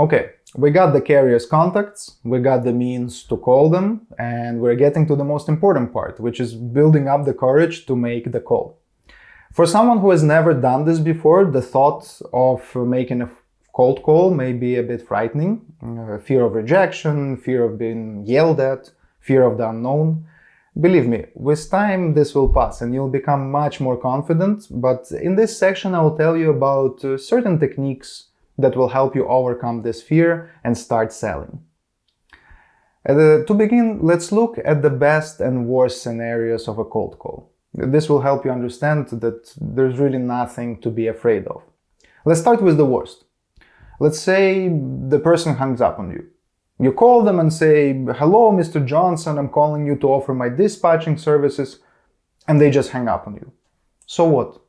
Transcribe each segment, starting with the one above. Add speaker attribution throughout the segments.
Speaker 1: Okay, we got the carrier's contacts, we got the means to call them, and we're getting to the most important part, which is building up the courage to make the call. For someone who has never done this before, the thought of making a cold call may be a bit frightening. Fear of rejection, fear of being yelled at, fear of the unknown. Believe me, with time this will pass and you'll become much more confident, but in this section I will tell you about certain techniques that will help you overcome this fear and start selling. To begin, let's look at the best and worst scenarios of a cold call. This will help you understand that there's really nothing to be afraid of. Let's start with the worst. Let's say the person hangs up on you. You call them and say, "Hello, Mr. Johnson, I'm calling you to offer my dispatching services," and they just hang up on you. So what?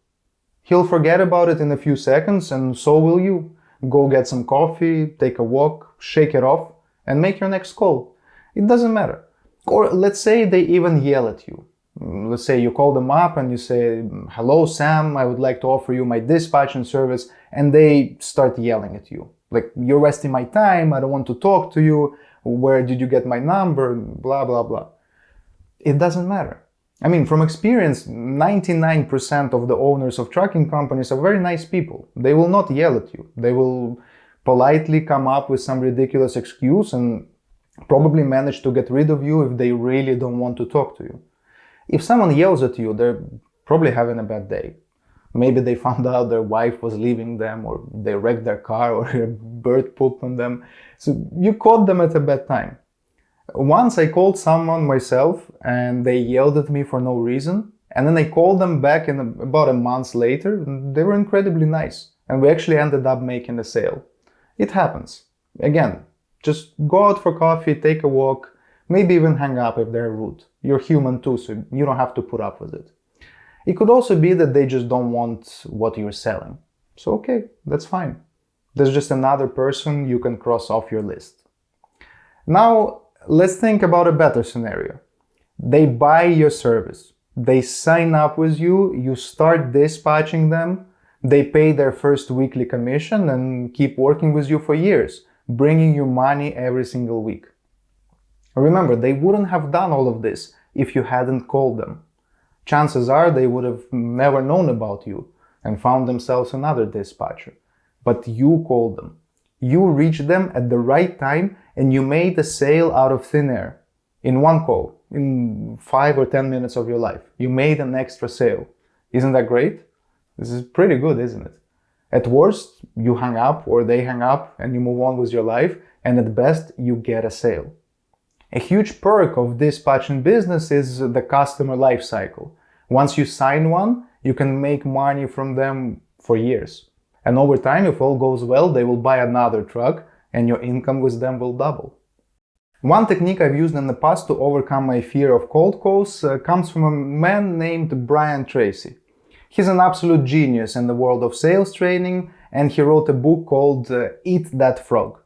Speaker 1: He'll forget about it in a few seconds, and so will you. Go get some coffee, take a walk, shake it off, and make your next call. It doesn't matter. Or let's say they even yell at you. Let's say you call them up and you say, "Hello, Sam, I would like to offer you my dispatching service," and they start yelling at you. Like, "You're wasting my time, I don't want to talk to you, where did you get my number, blah, blah, blah." It doesn't matter. I mean, from experience, 99% of the owners of trucking companies are very nice people. They will not yell at you. They will politely come up with some ridiculous excuse and probably manage to get rid of you if they really don't want to talk to you. If someone yells at you, they're probably having a bad day. Maybe they found out their wife was leaving them, or they wrecked their car, or a bird pooped on them. So you caught them at a bad time. Once I called someone myself and they yelled at me for no reason, and then I called them back about a month later. They were incredibly nice, and we actually ended up making a sale. It happens. Again, just go out for coffee, take a walk, maybe even hang up if they're rude. You're human too, so you don't have to put up with it. It could also be that they just don't want what you're selling. So okay, that's fine. There's just another person you can cross off your list. Now, let's think about a better scenario. They buy your service. They sign up with you, you start dispatching them, they pay their first weekly commission and keep working with you for years, bringing you money every single week. Remember, they wouldn't have done all of this if you hadn't called them. Chances are they would have never known about you and found themselves another dispatcher. But you called them. You reached them at the right time and you made a sale out of thin air. In one call, in 5 or 10 minutes of your life, you made an extra sale. Isn't that great? This is pretty good, isn't it? At worst, you hang up or they hang up and you move on with your life, and at best, you get a sale. A huge perk of dispatching business is the customer life cycle. Once you sign one, you can make money from them for years. And over time, if all goes well, they will buy another truck and your income with them will double. One technique I've used in the past to overcome my fear of cold calls comes from a man named Brian Tracy. He's an absolute genius in the world of sales training, and he wrote a book called Eat That Frog.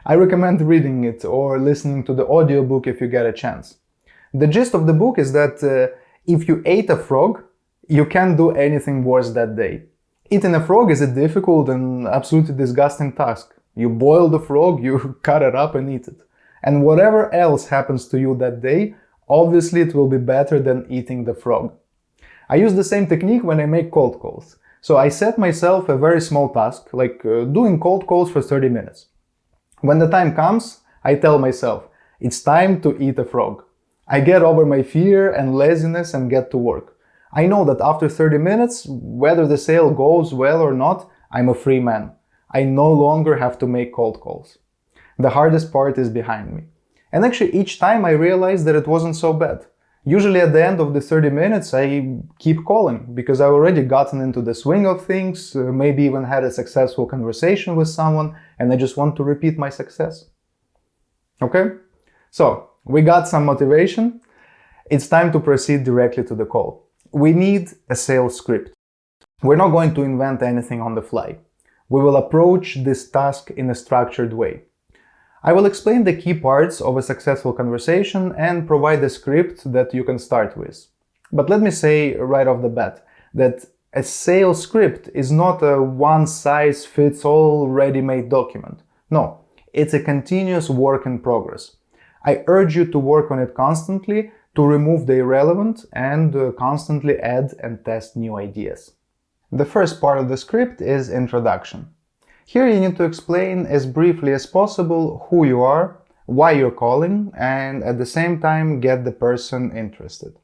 Speaker 1: I recommend reading it or listening to the audiobook if you get a chance. The gist of the book is that if you ate a frog, you can't do anything worse that day. Eating a frog is a difficult and absolutely disgusting task. You boil the frog, you cut it up and eat it. And whatever else happens to you that day, obviously it will be better than eating the frog. I use the same technique when I make cold calls. So I set myself a very small task, like doing cold calls for 30 minutes. When the time comes, I tell myself, it's time to eat a frog. I get over my fear and laziness and get to work. I know that after 30 minutes, whether the sale goes well or not, I'm a free man. I no longer have to make cold calls. The hardest part is behind me. And actually each time I realized that it wasn't so bad. Usually at the end of the 30 minutes, I keep calling because I've already gotten into the swing of things, maybe even had a successful conversation with someone, and I just want to repeat my success. Okay? So, we got some motivation. It's time to proceed directly to the call. We need a sales script. We're not going to invent anything on the fly. We will approach this task in a structured way. I will explain the key parts of a successful conversation and provide a script that you can start with. But let me say right off the bat that a sales script is not a one-size-fits-all ready-made document. No, It's a continuous work in progress. I urge you to work on it constantly to remove the irrelevant and constantly add and test new ideas. The first part of the script is introduction. Here you need to explain as briefly as possible who you are, why you're calling, and at the same time get the person interested.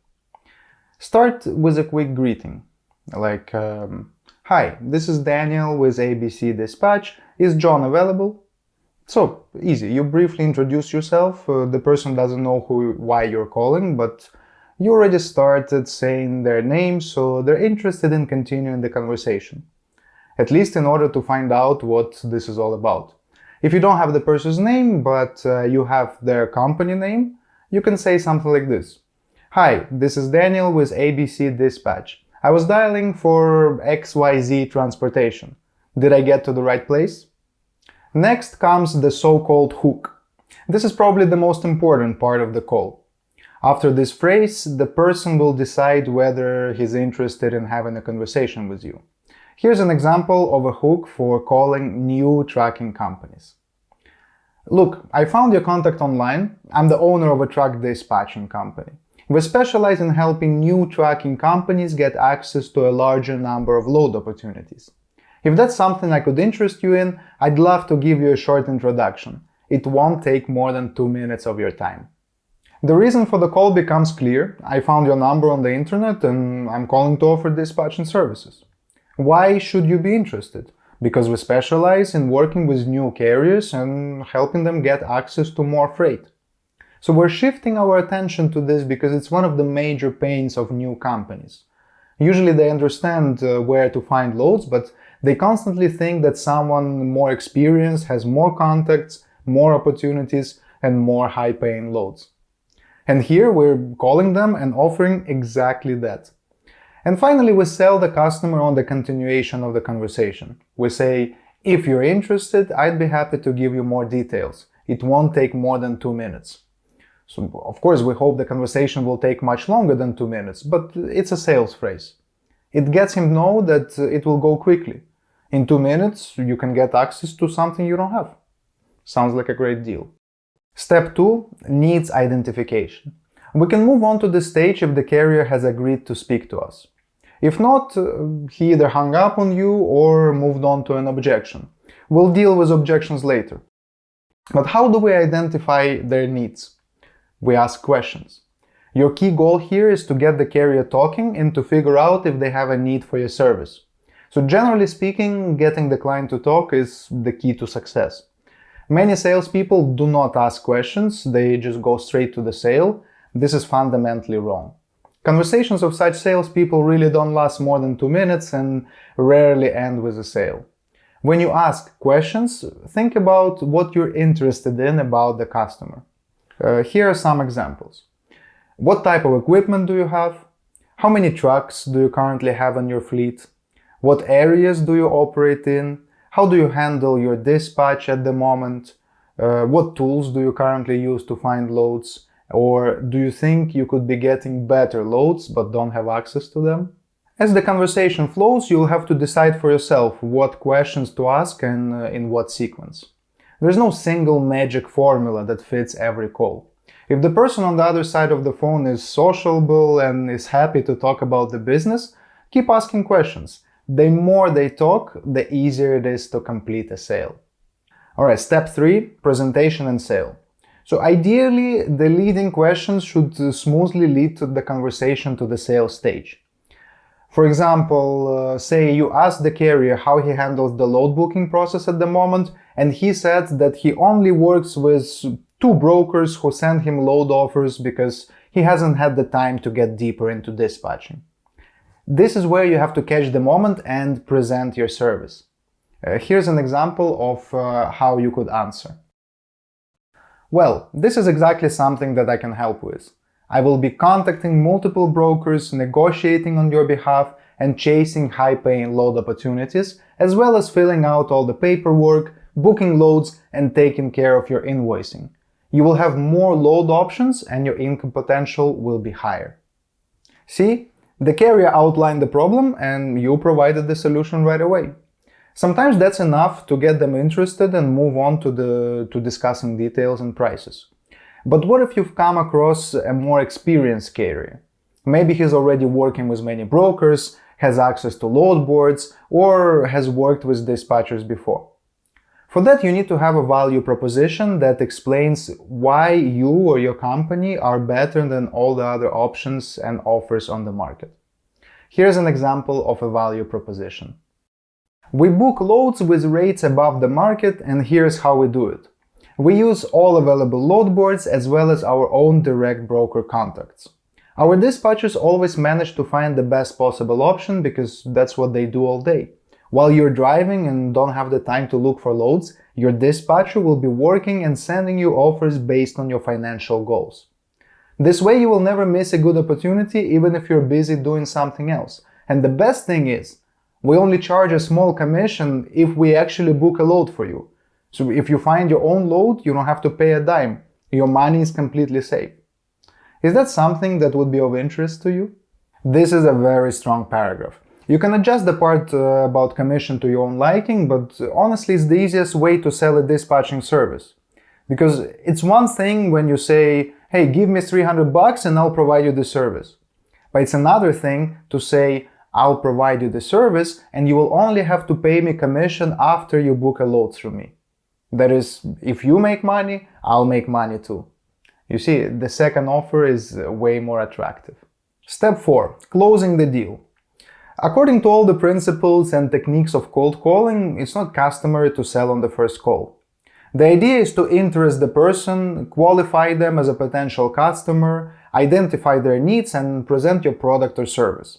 Speaker 1: Start with a quick greeting, like, "Hi, this is Daniel with ABC Dispatch. Is John available?" So, easy. You briefly introduce yourself. The person doesn't know why you're calling, but you already started saying their name, so they're interested in continuing the conversation. At least in order to find out what this is all about. If you don't have the person's name, but you have their company name, you can say something like this. "Hi, this is Daniel with ABC Dispatch. I was dialing for XYZ Transportation. Did I get to the right place?" Next comes the so-called hook. This is probably the most important part of the call. After this phrase, the person will decide whether he's interested in having a conversation with you. Here's an example of a hook for calling new trucking companies. "Look, I found your contact online. I'm the owner of a truck dispatching company. We specialize in helping new trucking companies get access to a larger number of load opportunities. If that's something I could interest you in, I'd love to give you a short introduction. It won't take more than 2 minutes of your time." The reason for the call becomes clear. I found your number on the internet and I'm calling to offer dispatching services. Why should you be interested? Because we specialize in working with new carriers and helping them get access to more freight. So we're shifting our attention to this because it's one of the major pains of new companies. Usually they understand where to find loads, but they constantly think that someone more experienced has more contacts, more opportunities, and more high-paying loads. And here we're calling them and offering exactly that. And finally, we sell the customer on the continuation of the conversation. We say, "If you're interested, I'd be happy to give you more details. It won't take more than 2 minutes." So, of course, we hope the conversation will take much longer than 2 minutes, but it's a sales phrase. It gets him to know that it will go quickly. In 2 minutes, you can get access to something you don't have. Sounds like a great deal. Step 2, needs identification. We can move on to this stage if the carrier has agreed to speak to us. If not, he either hung up on you or moved on to an objection. We'll deal with objections later. But how do we identify their needs? We ask questions. Your key goal here is to get the carrier talking and to figure out if they have a need for your service. So generally speaking, getting the client to talk is the key to success. Many salespeople do not ask questions, they just go straight to the sale. This is fundamentally wrong. Conversations of such salespeople really don't last more than 2 minutes and rarely end with a sale. When you ask questions, think about what you're interested in about the customer. Here are some examples. What type of equipment do you have? How many trucks do you currently have in your fleet? What areas do you operate in? How do you handle your dispatch at the moment? What tools do you currently use to find loads? Or do you think you could be getting better loads but don't have access to them? As the conversation flows, you'll have to decide for yourself what questions to ask and in what sequence. There's no single magic formula that fits every call. If the person on the other side of the phone is sociable and is happy to talk about the business, keep asking questions. The more they talk, the easier it is to complete a sale. Alright, step 3, presentation and sale. So ideally, the leading questions should smoothly lead to the conversation to the sales stage. For example, say you ask the carrier how he handles the load booking process at the moment, and he said that he only works with 2 brokers who send him load offers because he hasn't had the time to get deeper into dispatching. This is where you have to catch the moment and present your service. Here's an example of how you could answer. Well, this is exactly something that I can help with. I will be contacting multiple brokers, negotiating on your behalf, and chasing high-paying load opportunities, as well as filling out all the paperwork, booking loads, and taking care of your invoicing. You will have more load options and your income potential will be higher. See? The carrier outlined the problem and you provided the solution right away. Sometimes that's enough to get them interested and move on to discussing details and prices. But what if you've come across a more experienced carrier? Maybe he's already working with many brokers, has access to load boards, or has worked with dispatchers before. For that, you need to have a value proposition that explains why you or your company are better than all the other options and offers on the market. Here's an example of a value proposition. We book loads with rates above the market, and here's how we do it. We use all available load boards as well as our own direct broker contacts. Our dispatchers always manage to find the best possible option because that's what they do all day. While you're driving and don't have the time to look for loads, your dispatcher will be working and sending you offers based on your financial goals. This way you will never miss a good opportunity even if you're busy doing something else. And the best thing is, we only charge a small commission if we actually book a load for you. So if you find your own load, you don't have to pay a dime. Your money is completely safe. Is that something that would be of interest to you? This is a very strong paragraph. You can adjust the part about commission to your own liking, but honestly it's the easiest way to sell a dispatching service. Because it's one thing when you say, hey, give me $300 and I'll provide you the service. But it's another thing to say, I'll provide you the service and you will only have to pay me commission after you book a load through me. That is, if you make money, I'll make money too. You see, the second offer is way more attractive. Step 4. Closing the deal. According to all the principles and techniques of cold calling, it's not customary to sell on the first call. The idea is to interest the person, qualify them as a potential customer, identify their needs, and present your product or service.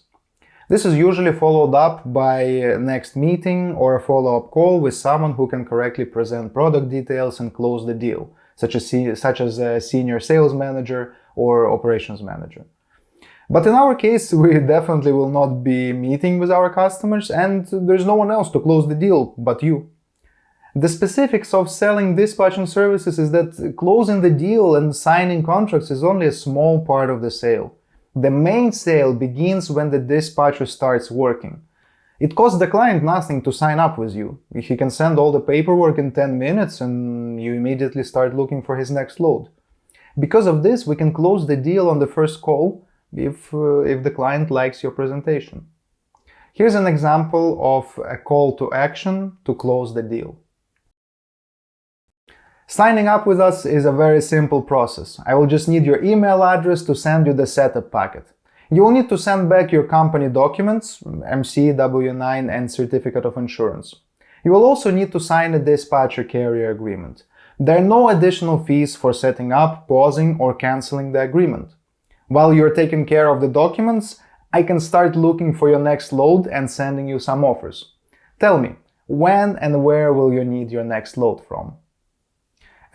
Speaker 1: This is usually followed up by a next meeting or a follow-up call with someone who can correctly present product details and close the deal, such as a senior sales manager or operations manager. But in our case, we definitely will not be meeting with our customers and there's no one else to close the deal but you. The specifics of selling dispatching services is that closing the deal and signing contracts is only a small part of the sale. The main sale begins when the dispatcher starts working. It costs the client nothing to sign up with you. He can send all the paperwork in 10 minutes and you immediately start looking for his next load. Because of this, we can close the deal on the first call if the client likes your presentation. Here's an example of a call to action to close the deal. Signing up with us is a very simple process. I will just need your email address to send you the setup packet. You will need to send back your company documents, MC, W-9 and certificate of insurance. You will also need to sign a dispatcher carrier agreement. There are no additional fees for setting up, pausing or cancelling the agreement. While you're taking care of the documents, I can start looking for your next load and sending you some offers. Tell me, when and where will you need your next load from?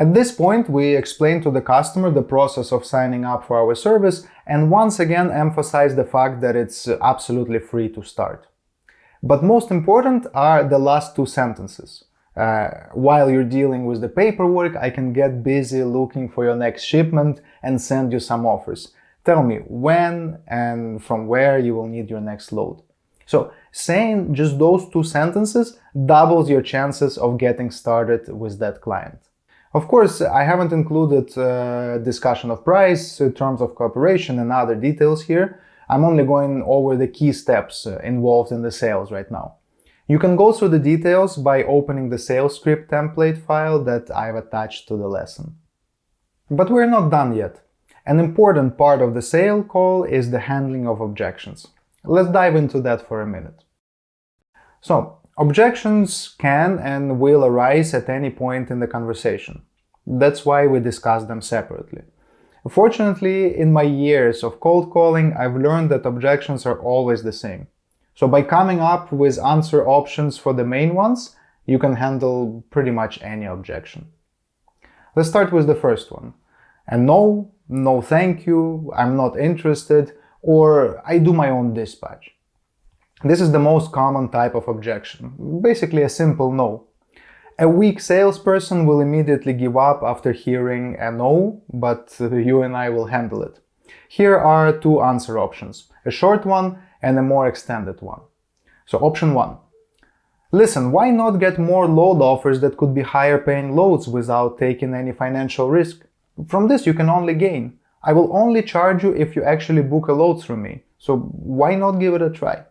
Speaker 1: At this point, we explain to the customer the process of signing up for our service and once again emphasize the fact that it's absolutely free to start. But most important are the last two sentences. While you're dealing with the paperwork, I can get busy looking for your next shipment and send you some offers. Tell me when and from where you will need your next load. So saying just those two sentences doubles your chances of getting started with that client. Of course, I haven't included discussion of price, terms of cooperation and other details here. I'm only going over the key steps involved in the sales right now. You can go through the details by opening the sales script template file that I've attached to the lesson. But we're not done yet. An important part of the sale call is the handling of objections. Let's dive into that for a minute. So, objections can and will arise at any point in the conversation. That's why we discuss them separately. Fortunately, in my years of cold calling, I've learned that objections are always the same. So by coming up with answer options for the main ones, you can handle pretty much any objection. Let's start with the first one. And no thank you, I'm not interested, or I do my own dispatch. This is the most common type of objection, basically a simple no. A weak salesperson will immediately give up after hearing a no, but you and I will handle it. Here are two answer options, a short one and a more extended one. So option 1. Listen, why not get more load offers that could be higher paying loads without taking any financial risk? From this you can only gain. I will only charge you if you actually book a load through me, so why not give it a try?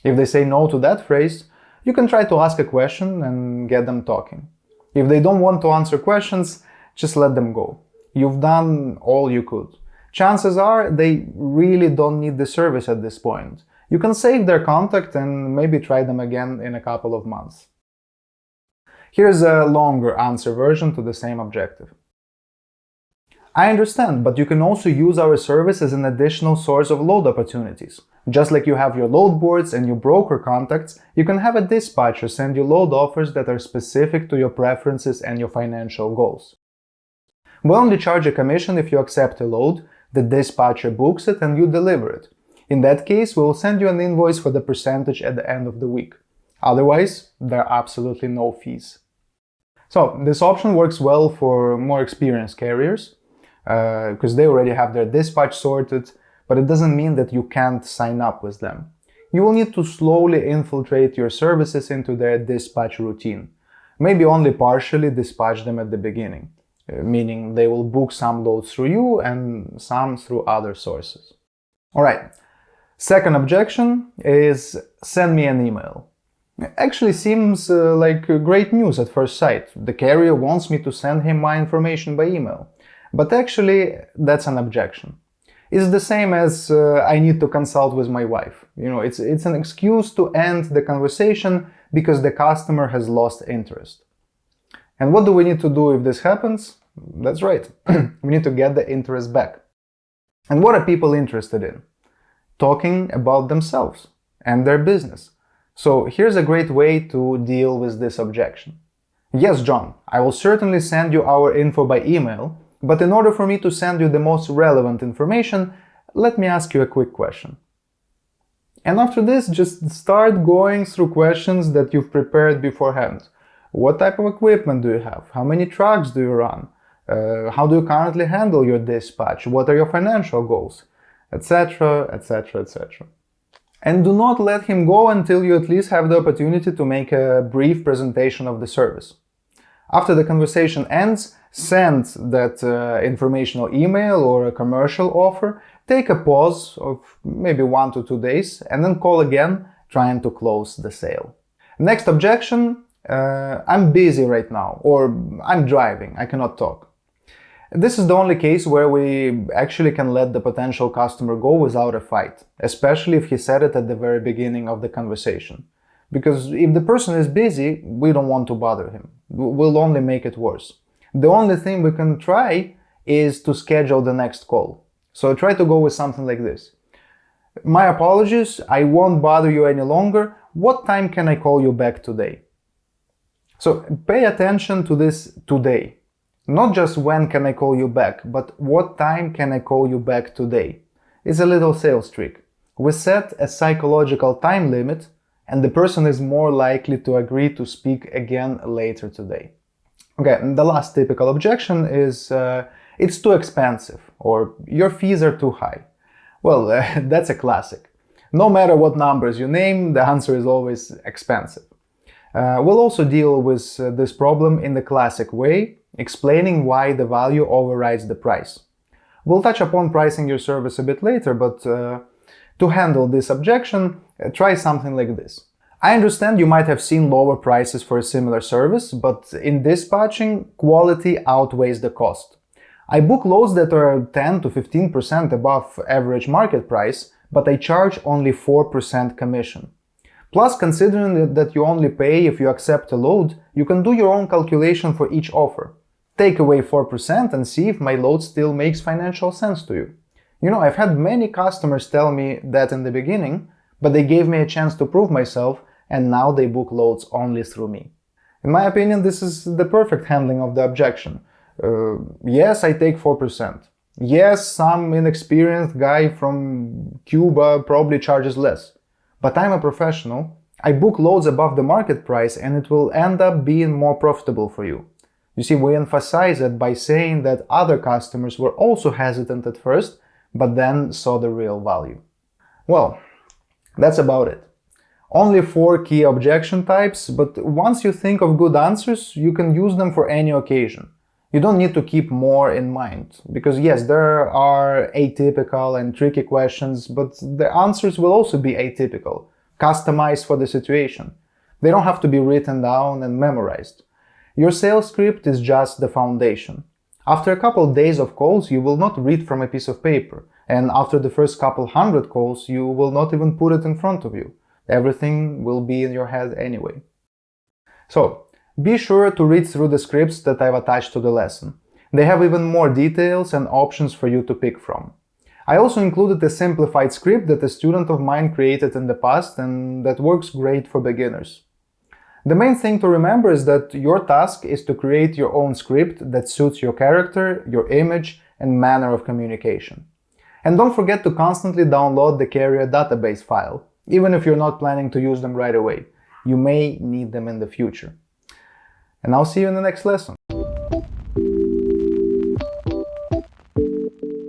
Speaker 1: If they say no to that phrase, you can try to ask a question and get them talking. If they don't want to answer questions, just let them go. You've done all you could. Chances are they really don't need the service at this point. You can save their contact and maybe try them again in a couple of months. Here's a longer answer version to the same objective. I understand, but you can also use our service as an additional source of load opportunities. Just like you have your load boards and your broker contacts, you can have a dispatcher send you load offers that are specific to your preferences and your financial goals. We only charge a commission if you accept a load, the dispatcher books it and you deliver it. In that case, we will send you an invoice for the percentage at the end of the week. Otherwise, there are absolutely no fees. So, this option works well for more experienced carriers, because they already have their dispatch sorted, but it doesn't mean that you can't sign up with them. You will need to slowly infiltrate your services into their dispatch routine. Maybe only partially dispatch them at the beginning, meaning they will book some loads through you and some through other sources. Alright, second objection is send me an email. Actually seems like great news at first sight. The carrier wants me to send him my information by email. But actually, that's an objection. It's the same as I need to consult with my wife. It's an excuse to end the conversation because the customer has lost interest. And what do we need to do if this happens? That's right. We need to get the interest back. And what are people interested in? Talking about themselves and their business. So here's a great way to deal with this objection. Yes, John, I will certainly send you our info by email, but in order for me to send you the most relevant information, let me ask you a quick question. And after this, just start going through questions that you've prepared beforehand. What type of equipment do you have? How many trucks do you run? How do you currently handle your dispatch? What are your financial goals? Etc, etc, etc. And do not let him go until you at least have the opportunity to make a brief presentation of the service. After the conversation ends, send that informational email or a commercial offer, take a pause of maybe 1 to 2 days, and then call again, trying to close the sale. Next objection, I'm busy right now, or I'm driving, I cannot talk. This is the only case where we actually can let the potential customer go without a fight, especially if he said it at the very beginning of the conversation. Because if the person is busy, we don't want to bother him. We'll only make it worse. The only thing we can try is to schedule the next call. So try to go with something like this. My apologies, I won't bother you any longer. What time can I call you back today? So pay attention to this today. Not just when can I call you back, but what time can I call you back today? It's a little sales trick. We set a psychological time limit, and the person is more likely to agree to speak again later today. Okay, and the last typical objection is it's too expensive, or your fees are too high. Well, that's a classic. No matter what numbers you name, the answer is always expensive. We'll also deal with this problem in the classic way, explaining why the value overrides the price. We'll touch upon pricing your service a bit later, but to handle this objection, try something like this. I understand you might have seen lower prices for a similar service, but in dispatching, quality outweighs the cost. I book loads that are 10 to 15% above average market price, but I charge only 4% commission. Plus, considering that you only pay if you accept a load, you can do your own calculation for each offer. Take away 4% and see if my load still makes financial sense to you. I've had many customers tell me that in the beginning, but they gave me a chance to prove myself, and now they book loads only through me. In my opinion, this is the perfect handling of the objection. Yes, I take 4%. Yes, some inexperienced guy from Cuba probably charges less. But I'm a professional, I book loads above the market price, and it will end up being more profitable for you. You see, we emphasize it by saying that other customers were also hesitant at first, but then saw the real value. Well, that's about it. Only 4 key objection types, but once you think of good answers, you can use them for any occasion. You don't need to keep more in mind, because yes, there are atypical and tricky questions, but the answers will also be atypical, customized for the situation. They don't have to be written down and memorized. Your sales script is just the foundation. After a couple days of calls, you will not read from a piece of paper, and after the first couple hundred calls, you will not even put it in front of you. Everything will be in your head anyway. So, be sure to read through the scripts that I've attached to the lesson. They have even more details and options for you to pick from. I also included a simplified script that a student of mine created in the past and that works great for beginners. The main thing to remember is that your task is to create your own script that suits your character, your image, and manner of communication. And don't forget to constantly download the Carrier database file, even if you're not planning to use them right away. You may need them in the future. And I'll see you in the next lesson.